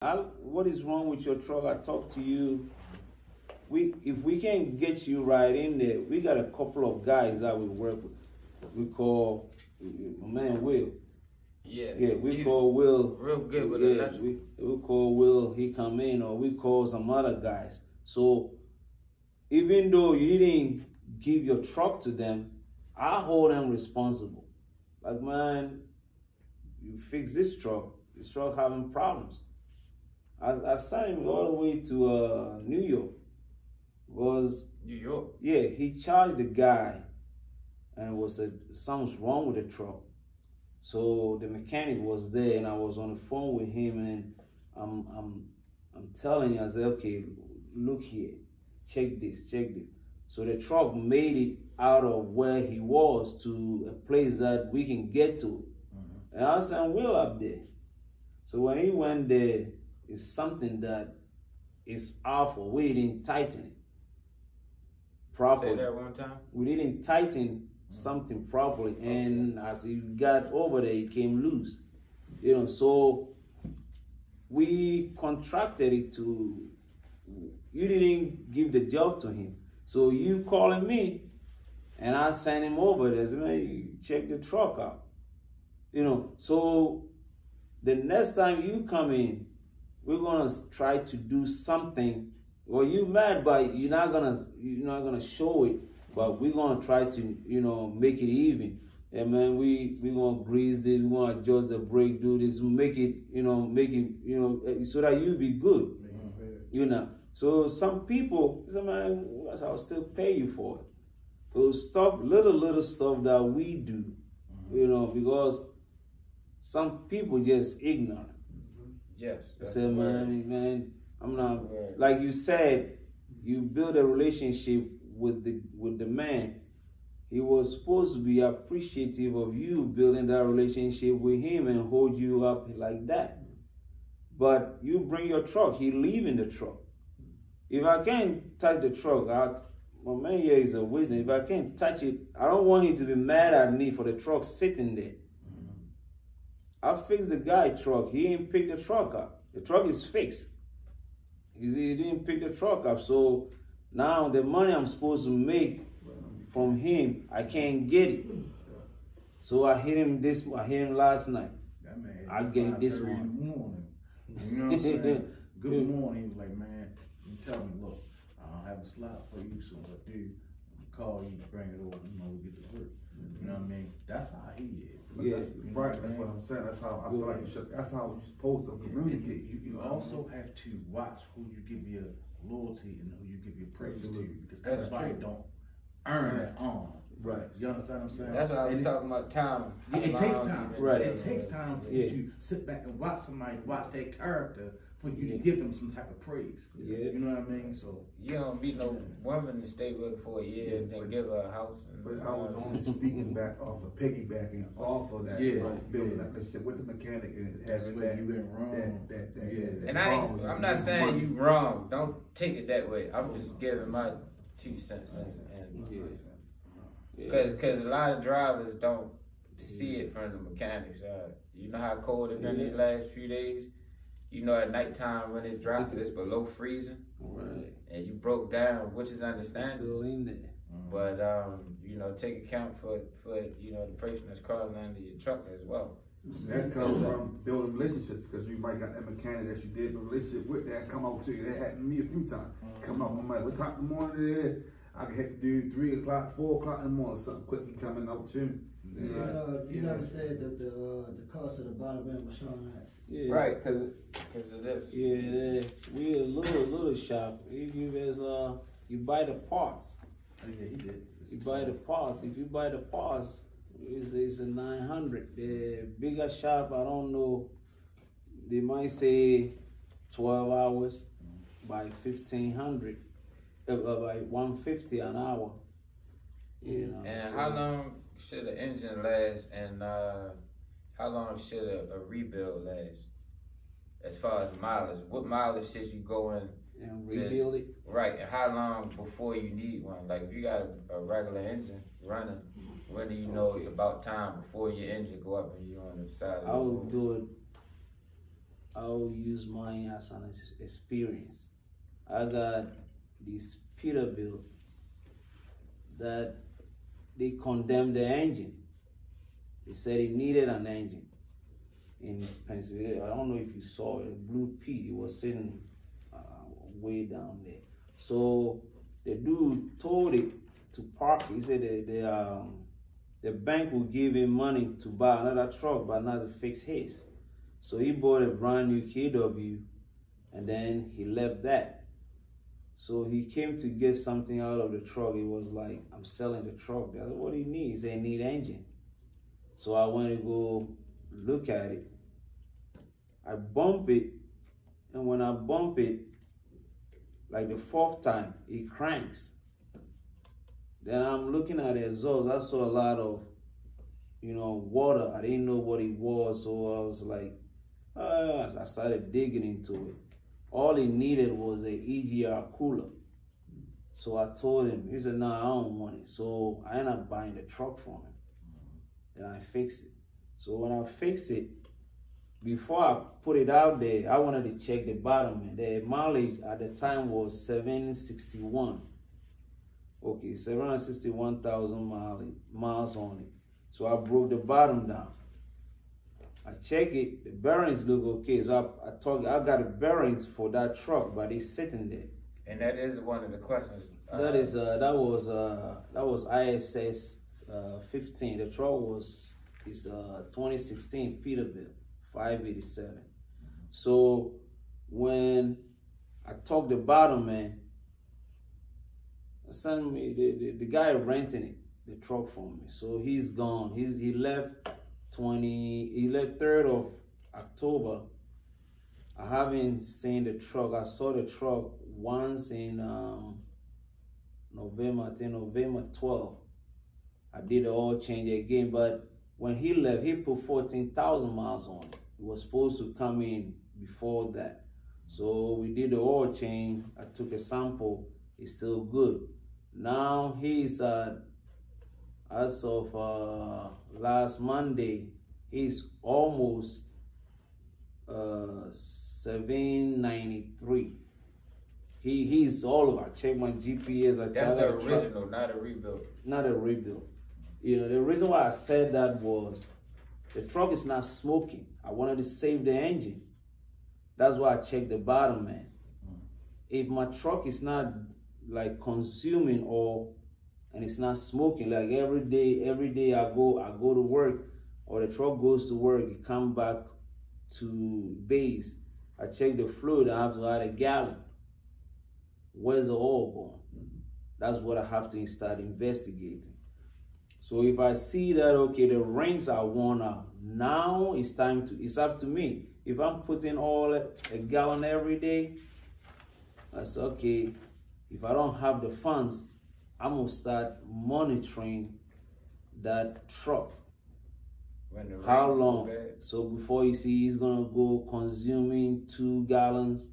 What is wrong with your truck? I talk to you. If we can't get you right in there, we got a couple of guys that we work with. We call my man Will. Yeah, we call Will. Real good with we call Will. He come in, or we call some other guys. So even though you didn't give your truck to them, I hold them responsible. Like, man, you fix this truck. This truck having problems. I sent him all the way to New York. New York? Yeah, he charged the guy, and something's wrong with the truck. So the mechanic was there, and I was on the phone with him, and I'm telling him, I said, okay, look here, check this. So the truck made it out of where he was to a place that we can get to. And I sent Will up there. So when he went there, it's something that is awful. We didn't tighten it properly. Say that one time? We didn't tighten something properly, and as he got over there, it came loose. So we contracted it to, you didn't give the job to him. So you calling me, and I sent him over there. I said, man, you check the truck out. So the next time you come in, we're gonna try to do something. Well, you mad, but you're not gonna show it. But we're gonna try to, make it even. Yeah, man, we gonna grease this, we gonna adjust the brake, do this, make it, so that you be good. So some people say, man, I'll still pay you for it. So stop little stuff that we do, because some people just ignorant. Yes. I said, man, I'm not, like you said, you build a relationship with the man. He was supposed to be appreciative of you building that relationship with him and hold you up like that. But you bring your truck, he leaving the truck. If I can't touch the truck, my man here is a witness. If I can't touch it, I don't want him to be mad at me for the truck sitting there. I fixed the guy truck. He didn't pick the truck up. The truck is fixed. He didn't pick the truck up. So now the money I'm supposed to make from him, I can't get it. So I hit him last night. I get it this morning. You know what I'm saying? Good morning. He was like, man, you tell me, look, I don't have a slot for you, so what I do, call you, bring it over, we get to work. You know what I mean? That's how he is. Yes, right. That's what I'm saying. That's how I feel like that's how you're supposed to communicate. You also have to watch who you give your loyalty and who you give your praise to, because everybody don't earn that honor. Right. You understand what I'm saying? That's what I was talking about, time. It takes time. Right. It takes time for you to sit back and watch somebody, watch their character, for you to give them some type of praise. Yeah. You know what I mean? So you don't meet no woman to stay with for a year and then give her a house. But I was only speaking back off of piggybacking off of that, building that relationship with the mechanic and having that. You went wrong. And I'm not saying you wrong. Don't take it that way. I'm just giving my 2 cents. Because a lot of drivers don't see it from the mechanic side. You know how cold it's been these last few days? At nighttime when it dropped, it's below freezing. Right. And you broke down, which is understandable. Still in there. But, take account for the person that's crawling under your truck as well. That comes from building relationships, because you might got that mechanic that you did a relationship with that come out to you. That happened to me a few times. Come out, I'm like, what time in the morning there? I can have to do 3 o'clock, 4 o'clock in the morning, something quickly coming out too. You never said that the cost of the bottom end was showing that. Yeah. Right, because of this. Yeah, we a little shop. You give us you buy the parts. Oh, yeah, he did. You buy the parts. If you buy the parts, it's a 900. The bigger shop, I don't know. They might say 12 hours by 1,500, by 150 an hour. And how long should an engine last, and how long should a rebuild last? As far as mileage, what mileage should you go in and rebuild it? Right, and how long before you need one? Like if you got a regular engine running, when do you know it's about time before your engine go up and you're on the side of the road? I'll use mine as an experience. I got this Peterbilt that they condemned the engine. They said it needed an engine in Pennsylvania. I don't know if you saw it, a blue Pete. It was sitting way down there. So the dude told it to park. He said the bank will give him money to buy another truck, but not to fix his. So he bought a brand new KW, and then he left that. So he came to get something out of the truck. It was like, I'm selling the truck. That's what he needs. They need engine. So I went to go look at it. I bump it, and when I bump it, like the fourth time, it cranks. Then I'm looking at the exhaust. I saw a lot of, water. I didn't know what it was, so I was like, I started digging into it. All it needed was a EGR cooler. So I told him, he said, no, I don't want it. So I ended up buying the truck from him. And I fixed it. So when I fixed it, before I put it out there, I wanted to check the bottom. And the mileage at the time was 761. Okay, 761,000 miles on it. So I broke the bottom down. I check it, the bearings look okay. So I got the bearings for that truck, but it's sitting there. And that is one of the questions. That was ISS 15. The truck is 2016 Peterbilt 587. So when I talked the bottom, man, sent me the guy renting it, the truck from me. So he's gone. He left 3rd of October. I haven't seen the truck. I saw the truck once in November 12th. I did the oil change again, but when he left, he put 14,000 miles on it. It was supposed to come in before that. So we did the oil change. I took a sample. It's still good. Now he's as of last Monday, he's almost 793. He's all over. I checked my GPS. That's the original, not a rebuild. Not a rebuild. The reason why I said that was the truck is not smoking. I wanted to save the engine. That's why I checked the bottom, man. If my truck is not like consuming and it's not smoking, like every day I go to work, or the truck goes to work, it come back to base. I check the fluid, I have to add a gallon. Where's the oil going? That's what I have to start investigating. So if I see that, okay, the rings are worn out, now it's up to me. If I'm putting oil a gallon every day, that's okay. If I don't have the funds, I'm gonna start monitoring that truck. How long? So before you see, he's gonna go consuming 2 gallons,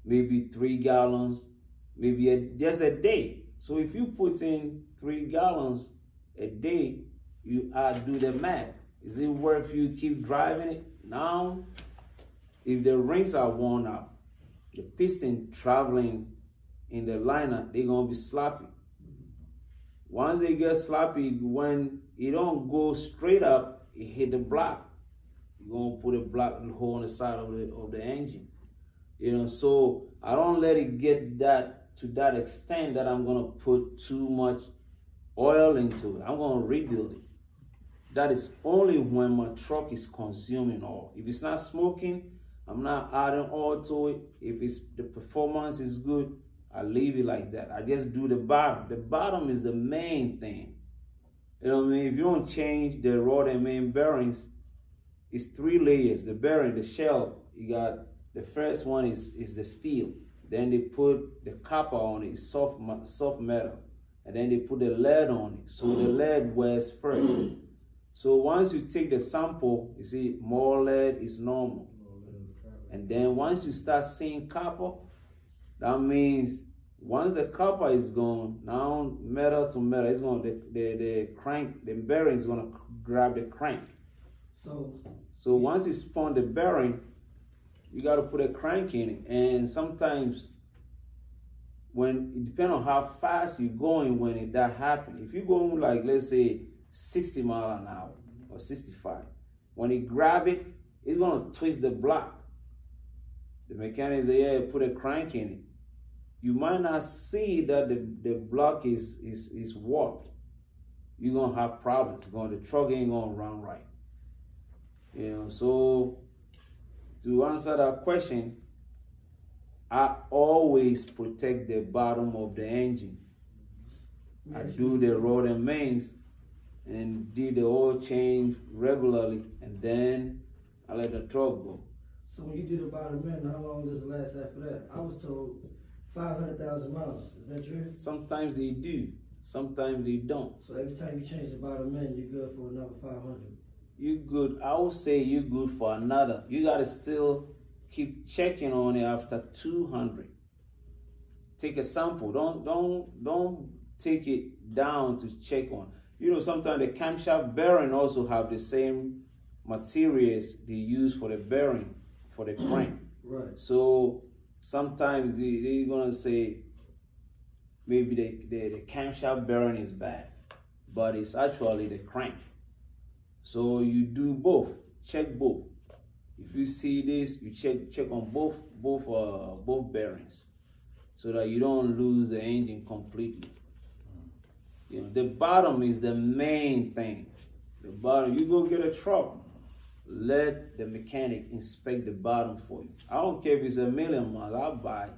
maybe 3 gallons, maybe just a day. So if you put in 3 gallons a day, you do the math. Is it worth you keep driving it? Now, if the rings are worn out, the piston traveling in the liner, they're gonna be sloppy. Once they get sloppy, when it don't go straight up, it hit the block. You're gonna put a block hole on the side of the engine. So I don't let it get to that extent that I'm gonna put too much oil into it. I'm gonna rebuild it. That is only when my truck is consuming oil. If it's not smoking, I'm not adding oil to it. If the performance is good, I leave it like that. I just do the bottom. The bottom is the main thing. You know what I mean? If you don't change the rod and main bearings, it's 3 layers. The bearing, the shell, you got the first one is the steel. Then they put the copper on it, it's soft metal. And then they put the lead on it. So the lead wears first. So once you take the sample, you see more lead is normal. And then once you start seeing copper, that means once the copper is gone, now metal to metal, it's going the crank, the bearing is going to grab the crank. So once you spun the bearing, you got to put a crank in it. And sometimes when it depends on how fast you're going when that happens. If you're going like, let's say 60 miles an hour or 65, when you grab it, it's gonna twist the block. The mechanic say, yeah, put a crank in it. You might not see that the block is warped. You're gonna have problems. The truck ain't gonna run right. You know, so to answer that question, I always protect the bottom of the engine. I do the rod and mains and did the oil change regularly, and then I let the truck go. So when you do the bottom end, how long does it last after that? I was told 500,000 miles. Is that true? Sometimes they do, sometimes they don't. So every time you change the bottom end, you're good for another 500. You good. I would say you're good for another. You gotta still keep checking on it after 200. Take a sample. Don't take it down to check on. You know, sometimes the camshaft bearing also have the same materials they use for the bearing for the crank. Right. So sometimes they're gonna say maybe the camshaft bearing is bad, but it's actually the crank. So you do both. Check both. If you see this, you check on both bearings, so that you don't lose the engine completely. You know, the bottom is the main thing. The bottom, you go get a truck, let the mechanic inspect the bottom for you. I don't care if it's $1 million miles, I'll buy it.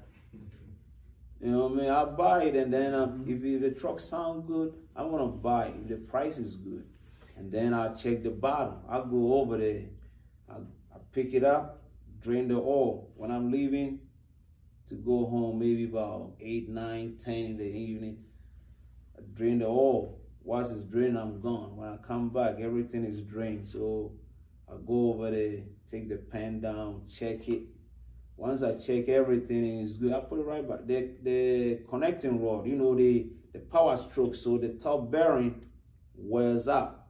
You know what I mean? I'll buy it, and then if the truck sounds good, I'm gonna buy it. If the price is good, and then I'll check the bottom. I'll go over there, I'll pick it up, drain the oil. When I'm leaving to go home, maybe about 8, 9, 10 in the evening, I drain the oil. Once it's drained, I'm gone. When I come back, everything is drained. So I go over there, take the pan down, check it. Once I check everything is good, I put it right back. The connecting rod, you know, the power stroke, so the top bearing wears out.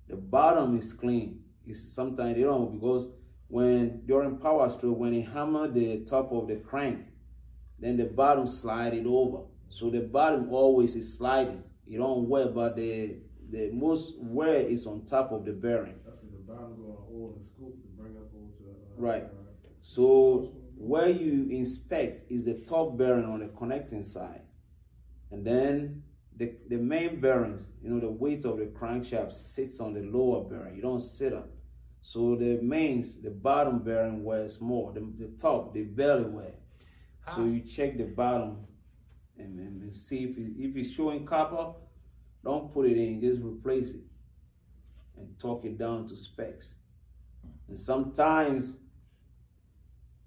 The bottom is clean. It's sometimes they don't, because during power stroke, when they hammer the top of the crank, then the bottom slide it over. So the bottom always is sliding. You don't wear, but the most wear is on top of the bearing. That's because the bottom go on oil and scoop to bring up over to the right. So where you inspect is the top bearing on the connecting side, and then the main bearings, you know, the weight of the crankshaft sits on the lower bearing. You don't sit up. So the mains, the bottom bearing wears more. The top, they barely wear. So you check the bottom and see if it's showing copper, don't put it in, just replace it and torque it down to specs. And sometimes,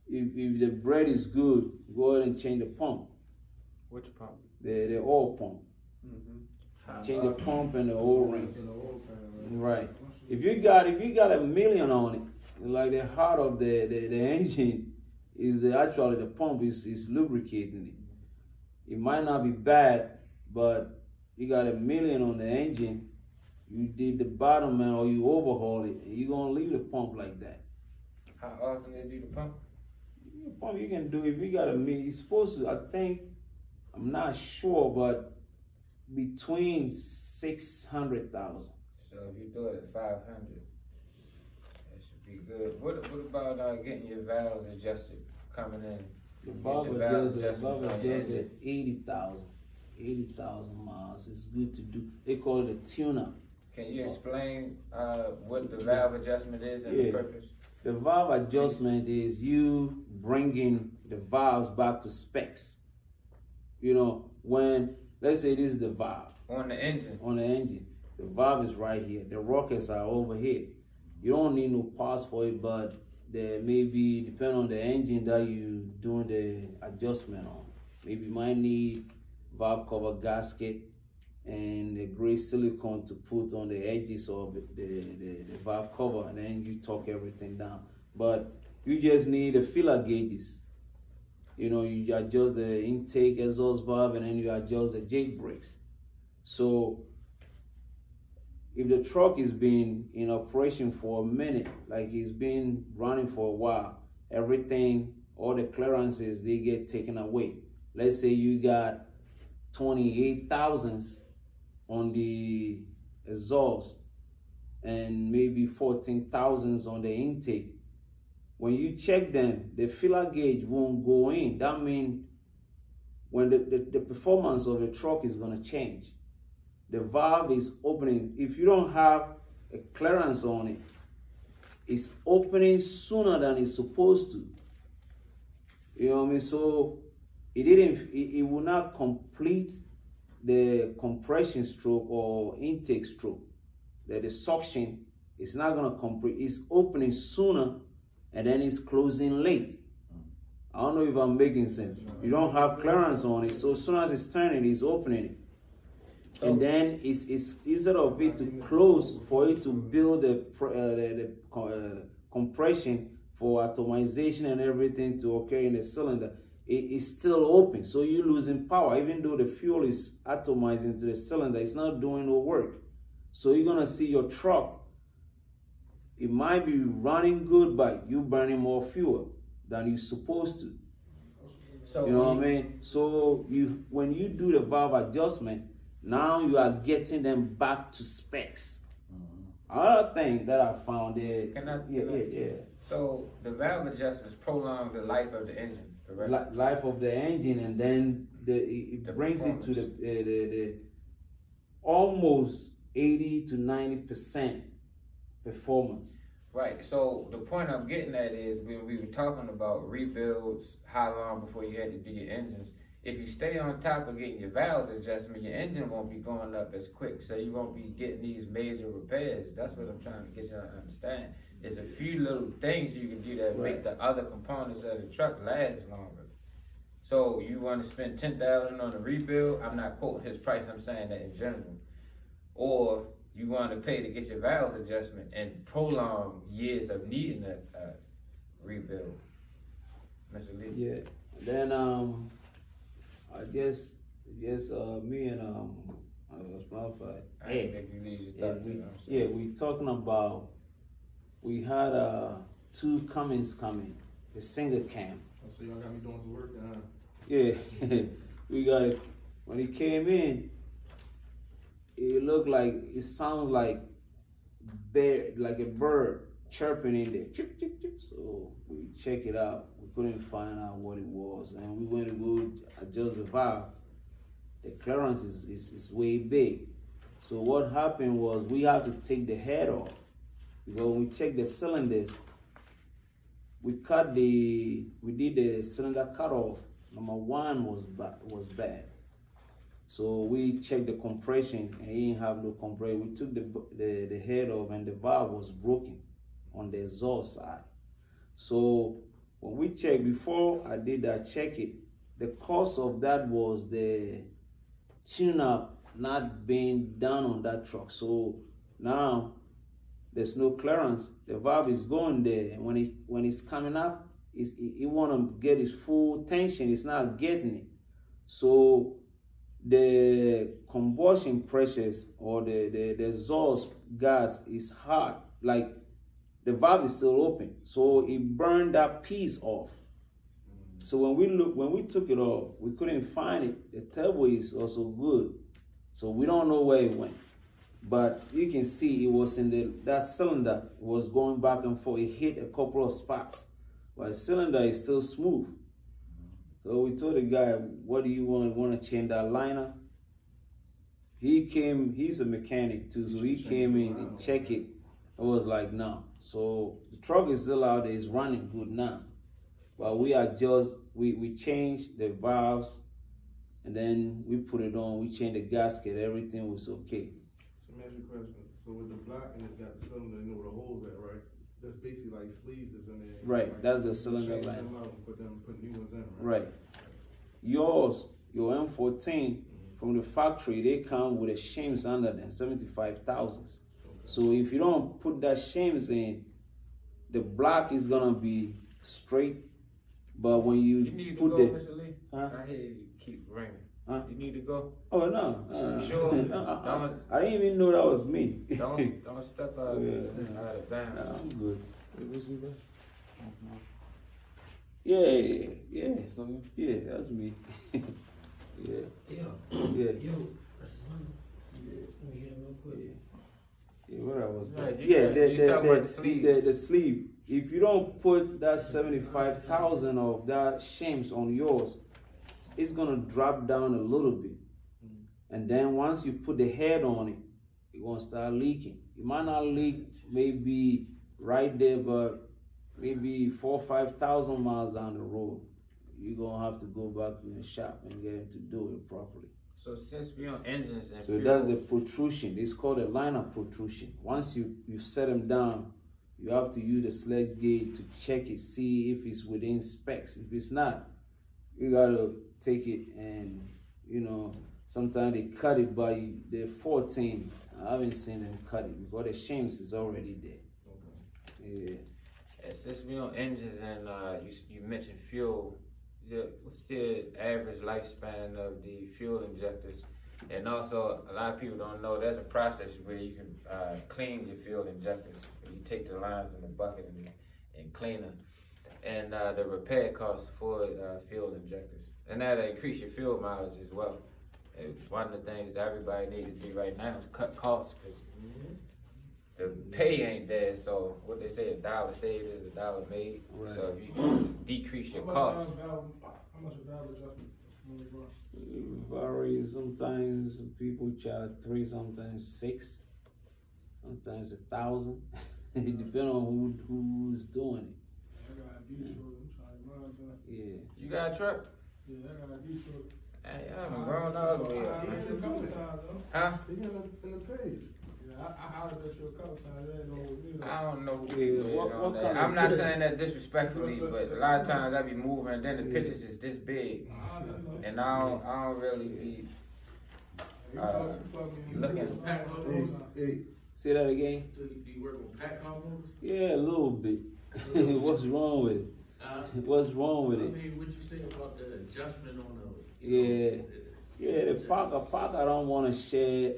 if the bread is good, go ahead and change the pump. Which pump? The oil pump. Change the pump and the oil rings. Right. If you got $1 million on it, like the heart of the engine is actually the pump is lubricating it. It might not be bad, but you got $1 million on the engine, you did the bottom man or you overhaul it, and you're gonna leave the pump like that. How often they do the pump? The pump you can do if you got $1 million. You're supposed to, I think, I'm not sure, but between 600,000. So if you do it at 500, that should be good. What about getting your valves adjusted coming in? The valve does it 80,000 miles. It's good to do. They call it a tune-up. Can you explain what the valve adjustment is and the purpose? The valve adjustment is you bringing the valves back to specs. You know, when, let's say this is the valve. On the engine. On the engine. The valve is right here. The rockets are over here. You don't need no parts for it, but there may be, depending on the engine that you doing the adjustment on. Maybe you might need valve cover gasket and a gray silicone to put on the edges of the valve cover, and then you torque everything down. But you just need the filler gauges. You know, you adjust the intake exhaust valve, and then you adjust the jake brakes. So if the truck is been in operation for a minute, like it's been running for a while, everything, all the clearances, they get taken away. Let's say you got 28,000 on the exhaust and maybe 14,000 on the intake. When you check them, the filler gauge won't go in. That means when the performance of the truck is going to change. The valve is opening. If you don't have a clearance on it, it's opening sooner than it's supposed to. You know what I mean? So it will not complete the compression stroke or intake stroke. The suction is not going to complete. It's opening sooner and then it's closing late. I don't know if I'm making sense. You don't have clearance on it, so as soon as it's turning, it's opening it. And then it's instead of it to close for it to build the compression for atomization and everything to occur in the cylinder, it's still open. So you're losing power. Even though the fuel is atomized into the cylinder, it's not doing no work. So you're going to see your truck, it might be running good, but you burning more fuel than you're supposed to. So you know what I mean? So when you do the valve adjustment, now you are getting them back to specs. Another thing that I found there. Yeah. So the valve adjustments prolong the life of the engine, correct? Life of the engine, and then it brings it to the almost 80 to 90% performance. Right. So the point I'm getting at is when we were talking about rebuilds, how long before you had to do your engines. If you stay on top of getting your valve adjustment, your engine won't be going up as quick. So you won't be getting these major repairs. That's what I'm trying to get y'all to understand. There's a few little things you can do that make the other components of the truck last longer. So you want to spend $10,000 on a rebuild? I'm not quoting his price. I'm saying that in general. Or you want to pay to get your valve adjustment and prolong years of needing that rebuild. Mr. Lee. Yeah. Then I guess me and I was qualified. We talking about, we had two Cummins coming, the single cam. Oh, so y'all got me doing some work, Yeah, we got it. When he came in, it looked like, it sounds like like a bird chirping in there. Chip, chip, chip. So we check it out. We couldn't find out what it was, and we went to go adjust the valve. The clearance is way big. So what happened was we had to take the head off, because when we checked the cylinders, we did the cylinder cut off. Number one was bad. So we checked the compression and he didn't have no compression. We took the head off and the valve was broken on the exhaust side. So when we checked, before I did that check it, the cause of that was the tune-up not being done on that truck. So now there's no clearance. The valve is going there, and when it's coming up, it want to get its full tension. It's not getting it. So the combustion pressures or the exhaust gas is hot. Like the valve is still open, so it burned that piece off. So when we took it off, we couldn't find it. The turbo is also good, so we don't know where it went. But you can see it was in that cylinder was going back and forth. It hit a couple of spots, but the cylinder is still smooth. So we told the guy, what do you want? Want to change that liner? He came, he's a mechanic too, so he came in and checked it. I was like, no. So the truck is still out there, it's running good now. But we changed the valves, and then we put it on, we changed the gasket, everything was okay. So let me ask you a question. So with the block and it's got the cylinder, you know where the holes at, right? That's basically like sleeves that's in there. Right, that's the cylinder line. Put new ones in, right? Your M14 from the factory, they come with a shims under them, 75,000. Okay. So if you don't put that shims in, the block is gonna be straight. But when you need put to go, Mr. Lee? I hear you keep ringing. You need to go? Oh no. You sure? I didn't even know that was me. Don't step out of bounds. I'm good. Yeah, It's not you? yeah, that's me. Yeah, Yeah. yeah, Yo, that's his number. Yeah. Let me get him real quick. yeah. What I was Right, talking. you Yeah, got- you talking about the sleeves. the sleeve. If you don't put that 75,000 of that shims on yours, it's gonna drop down a little bit. And then once you put the head on it, it gonna start leaking. It might not leak maybe right there, but maybe 4,000 or 5,000 miles down the road, you're gonna have to go back in the shop and get him to do it properly. So since we on engines and So fuel, that's a protrusion. It's called a liner protrusion. Once you set them down, you have to use the sledge gauge to check it, see if it's within specs. If it's not, you gotta take it and, you know, sometimes they cut it by the 14. I haven't seen them cut it because the shims is already there. Yeah. and since we on engines and you mentioned fuel, what's the average lifespan of the fuel injectors? And also, a lot of people don't know there's a process where you can clean your fuel injectors. You take the lines in the bucket and clean them. And the repair costs for fuel injectors. And that'll increase your fuel mileage as well. And one of the things that everybody needs to do right now is cut costs, because the pay ain't there. So what they say, $1 saved is $1 made. Right. So if you decrease your costs. How much a valve adjustment normally run? It varies. Sometimes people charge 3, sometimes 6, sometimes 1,000. It depends on who's doing it. I got a Detroit. I'm trying to run that. Yeah. You got a truck? Yeah, I got a Detroit. Hey, I haven't grown all the way I up. had it a couple times though. Huh? They got it in the page. Yeah, I hollered at you a couple times. They ain't know what we I don't know. Yeah, what kind I'm of- not saying that disrespectfully, but a lot of times I be moving and then the pictures is this big. And I don't really be looking. Hey, Say that again? Do you work on pack combos? Yeah, a little bit. What's wrong with it? What's wrong with I it? mean, what you say about the adjustment on the? Yeah. Yeah, the park, I don't want to share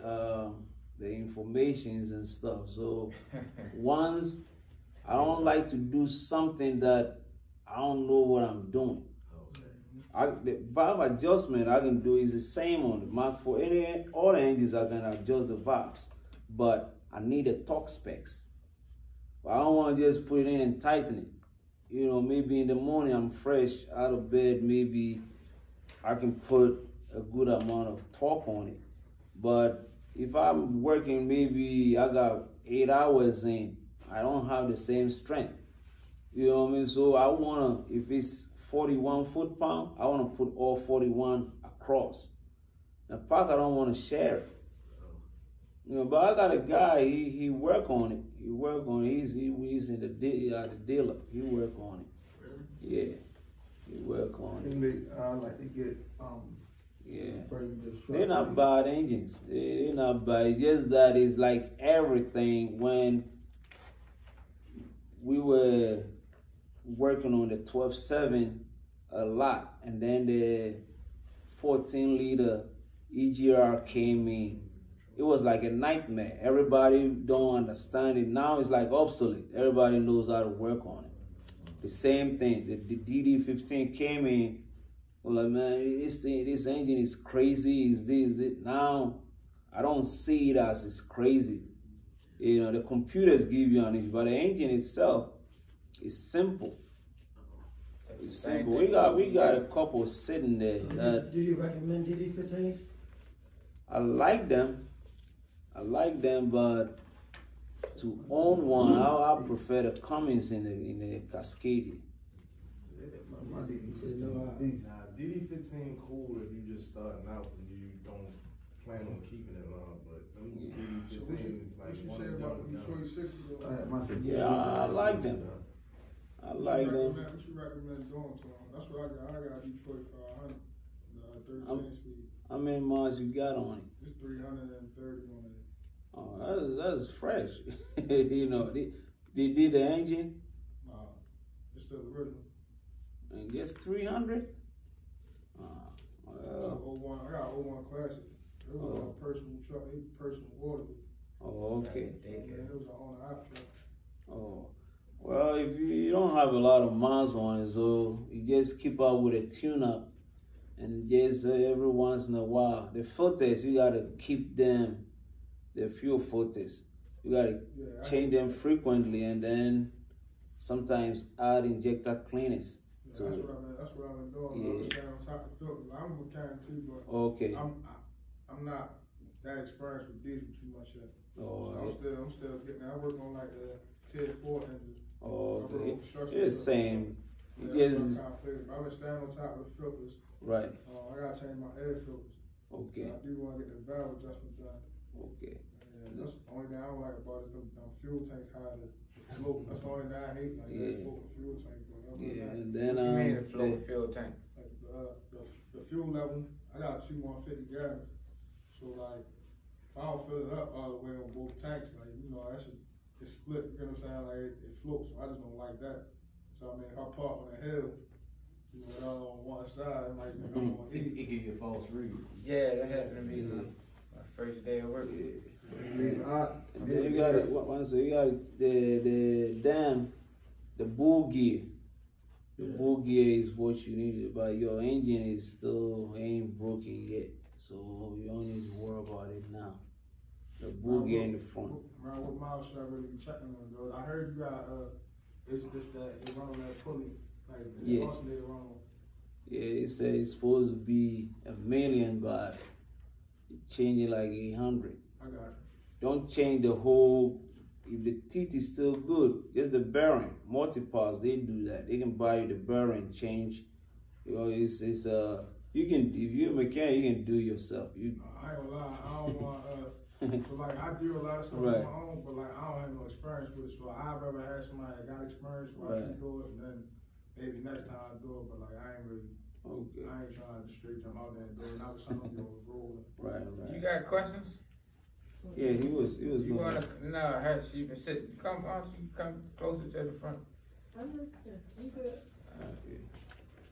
the informations and stuff. So once I don't like to do something that I don't know what I'm doing. The valve adjustment I can do is the same on the Mark. For all the engines I can adjust the valves, but I need the torque specs. But I don't want to just put it in and tighten it. You know, maybe in the morning I'm fresh out of bed, maybe I can put a good amount of torque on it. But if I'm working, maybe I got 8 hours in, I don't have the same strength. You know what I mean? So I wanna, if it's 41 foot-pound, I wanna put all 41 across. The park, I don't wanna share it. You know, but I got a guy, he work on it. He work on it. He's in the dealer. He work on it. Really? Yeah, he work on it. I like to get Yeah. bring this They're truck not in. bad engines. They're not bad. It's just that it's like everything. When we were working on the 12.7 a lot, and then the 14-liter EGR came in, it was like a nightmare. Everybody don't understand it. Now it's like obsolete. Everybody knows how to work on it. The same thing. The DD15 came in. Well, like, man, this engine is crazy. Is this it? Now, I don't see it as it's crazy. You know, the computers give you an engine, but the engine itself is simple. It's simple. We got a couple sitting there that Do you recommend DD15? I like them. But to own one, I prefer the Cummins in the Cascadia. My DD15. Nah, DD15 cool if you just starting out and you don't plan on keeping it long, but them DD15 is like What you one say of about them the Detroit 60 though? I had my Yeah, I like them. I like them. What you recommend doing to them? That's what I got. I got a Detroit 500, 13 speed. How many miles you got on it? It's 330 on it. Oh, that's fresh. You know, they did the engine Nah, it's still the original. and just 300. So 01, I got 01 Classic. It was a personal truck. It personal order. Oh, okay. And it was an owner op truck. Oh, Well, if you don't have a lot of miles on it, so you just keep up with a tune-up, and just every once in a while, the filters, you gotta keep them, the fuel filters, you gotta change them frequently, and then sometimes add injector cleaners. That's what I've been doing. Yeah. I'm staying on top of the filters. I'm a mechanic too, but Okay. I'm not that experienced with diesel too much yet. Oh, So I'm still getting. I work on like the Tier 4 engine. oh, Okay. it's the same. Yeah, Just I've been staying on top of the filters. right. I gotta change my air filters. Okay. I do want to get the valve adjustment done. Okay. And that's the only thing I don't like about it. The fuel tanks high. The smoke. That's the only thing I hate. Like that smoke the fuel tank. Yeah, and then What you mean the float fuel tank? Like the fuel level. I got 2 150 gallons. So like, if I don't fill it up all the way on both tanks, like that should it's split. You know what I'm saying? Like it floats. So I just don't like that. So I mean, if I park on a hill, it all on one side, it might be on It give you a false read. Yeah, that happened to me my first day of work. And then you got it. Once you got the dam, the bull gear. The bull gear is what you need, but your engine is still ain't broken yet, so you don't need to worry about it now. The bull gear in the front. Around what miles should I really be checking on those? I heard you got it's just that they run on that pulley, like the alternator run on. Yeah, it said it's supposed to be 1 million, but change it like 800. I got you. Don't change the whole. If the teeth is still good, just the bearing. Multi-parts, they do that. They can buy you the bearing, change. It's you can, if you're a mechanic, you can do it yourself. I ain't gonna lie, I don't want so like I do a lot of stuff on my own, but like I don't have no experience with it. So I'd rather have somebody that got experience where I can do it, and then maybe next time I do it. But like I ain't really. Okay. I ain't trying to straight jump out there and do it. Not with something on the road. Right. You got questions? Yeah, he was You wanna her she been sitting. Come on, you come closer to the front. I'm listening. I'm good.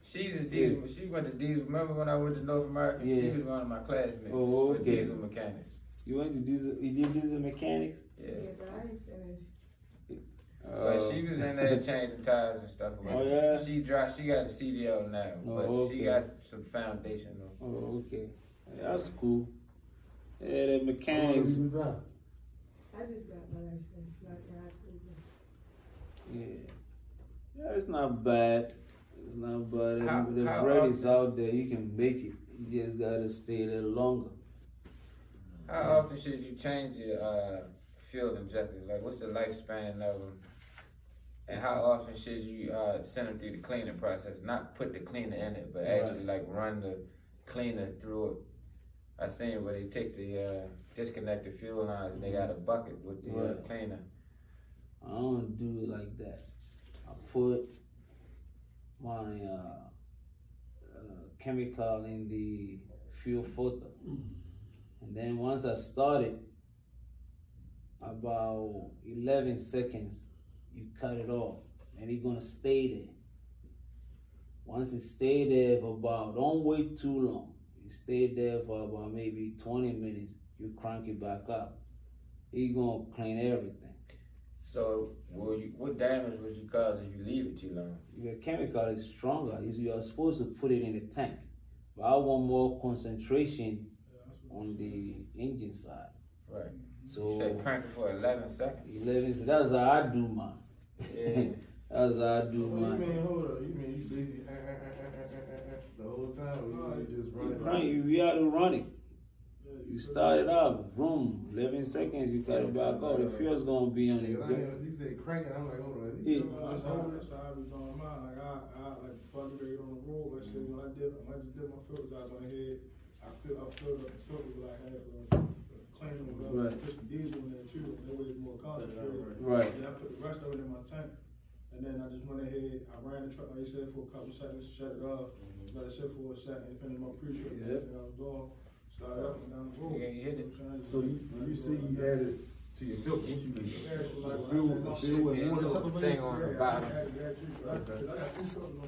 She's a diesel. She went to diesel. Remember when I went to North America? Yeah. She was one of my classmates. Oh, okay. For diesel mechanics. You went to diesel? You did diesel mechanics? Yeah. But I ain't finished. But she was in there changing tires and stuff. Oh yeah. She got a CDL now, but she got some foundation though. Oh, okay. That's cool. Yeah, the mechanics. I just got my license, not Yeah. Yeah, it's not bad. It's not bad. The bread is out there. You can make it. You just gotta stay there longer. How often should you change your fuel injectors? Like, what's the lifespan of them? And how often should you send them through the cleaning process? Not put the cleaner in it, but actually like run the cleaner through it. I seen where they take the disconnect the fuel lines and they got a bucket with the cleaner. I don't do it like that. I put my chemical in the fuel filter, and then once I started, about 11 seconds, you cut it off, and it's gonna stay there. Once it stay there for about, don't wait too long. You stay there for about maybe 20 minutes, you crank it back up. It's gonna clean everything. So, what damage would you cause if you leave it too long? The chemical is stronger. You are supposed to put it in the tank. But I want more concentration on the engine side. Right. So you say crank it for 11 seconds. 11. So that's how I do mine. Yeah. That's how I do mine. You mean, hold up? You mean you basically the whole time? Or you just run it? You got to run it. You start it up, boom, 11 seconds, you cut it back off. The fuel's gonna be on it. He said crank it, I'm like, hold on. That's how I be doing mine. Like I like before I get ready on the road, let's say when I just did my filters, I went ahead, I filled up the filter with like half clean them with put the diesel in there too, that way it's more concentrated. Right. And I put the rest of it in my tank. And then I just went ahead, I ran the truck like you said for a couple seconds, shut it off, let it sit for a second, and finish my pre-trip. Yep. I was doing. Started up and down the road. Yeah, you hit it. So you see you added to your filter, what you mean? Yeah, so like Fuel and water. Thing on the bottom. I got 2 filters on